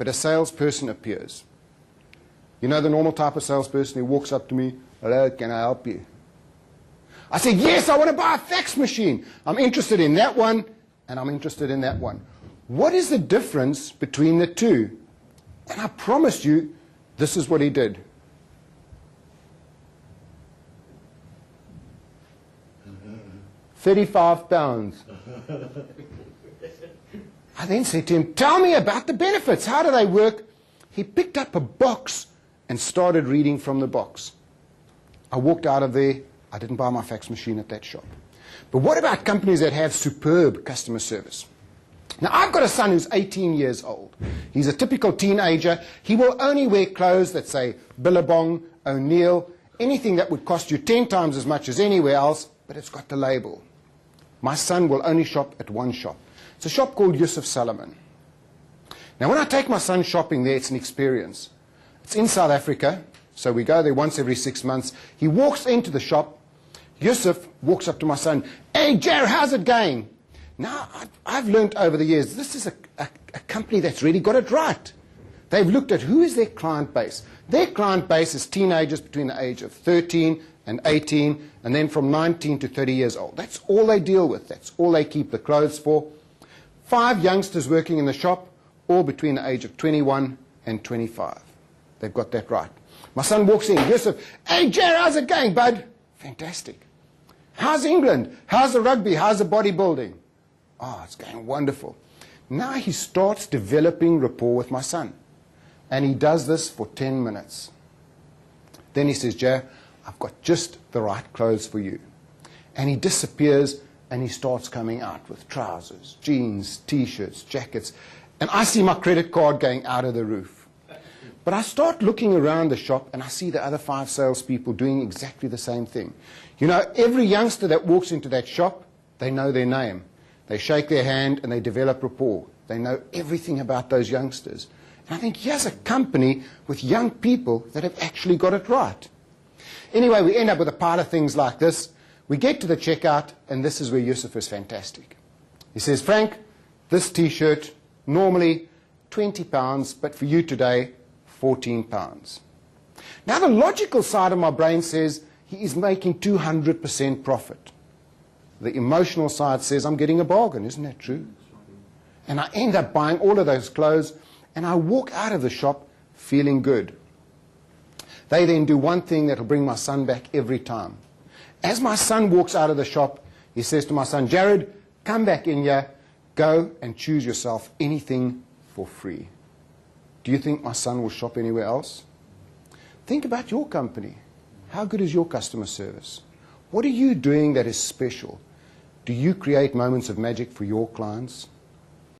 but a salesperson appears. You know the normal type of salesperson who walks up to me, "Hello, can I help you?" I said, "Yes, I want to buy a fax machine. I'm interested in that one, and I'm interested in that one. What is the difference between the two?" And I promise you, this is what he did. £35. I then said to him, "Tell me about the benefits. How do they work?" He picked up a box and started reading from the box. I walked out of there. I didn't buy my fax machine at that shop. But what about companies that have superb customer service? Now, I've got a son who's 18 years old. He's a typical teenager. He will only wear clothes that say Billabong, O'Neill, anything that would cost you 10 times as much as anywhere else, but it's got the label. My son will only shop at one shop. It's a shop called Yusuf Salomon. Now, when I take my son shopping there, it's an experience. It's in South Africa, so we go there once every 6 months. He walks into the shop. Yusuf walks up to my son, "Hey, Jer, how's it going?" Now, I've learned over the years, this is a company that's really got it right. They've looked at who is their client base. Their client base is teenagers between the age of 13 and 18, and then from 19 to 30 years old. That's all they deal with. That's all they keep the clothes for. 5 youngsters working in the shop, all between the age of 21 and 25. They've got that right. My son walks in. Yusuf, "Hey, Jer, how's it going, bud?" "Fantastic." "How's England? How's the rugby? How's the bodybuilding?" "Oh, it's going wonderful." Now he starts developing rapport with my son. And he does this for 10 minutes. Then he says, "Jer, I've got just the right clothes for you." And he disappears and he starts coming out with trousers, jeans, T-shirts, jackets. And I see my credit card going out of the roof. But I start looking around the shop and I see the other 5 salespeople doing exactly the same thing. You know, every youngster that walks into that shop, they know their name. They shake their hand and they develop rapport. They know everything about those youngsters. And I think here's a company with young people that have actually got it right. Anyway, we end up with a pile of things like this. We get to the checkout, and this is where Yusuf is fantastic. He says, "Frank, this T-shirt, normally £20, but for you today, £14. Now, the logical side of my brain says he is making 200% profit. The emotional side says I'm getting a bargain. Isn't that true? And I end up buying all of those clothes, and I walk out of the shop feeling good. They then do one thing that will bring my son back every time. As my son walks out of the shop, he says to my son, "Jared, come back in here, go and choose yourself anything for free." Do you think my son will shop anywhere else? Think about your company. How good is your customer service? What are you doing that is special? Do you create moments of magic for your clients?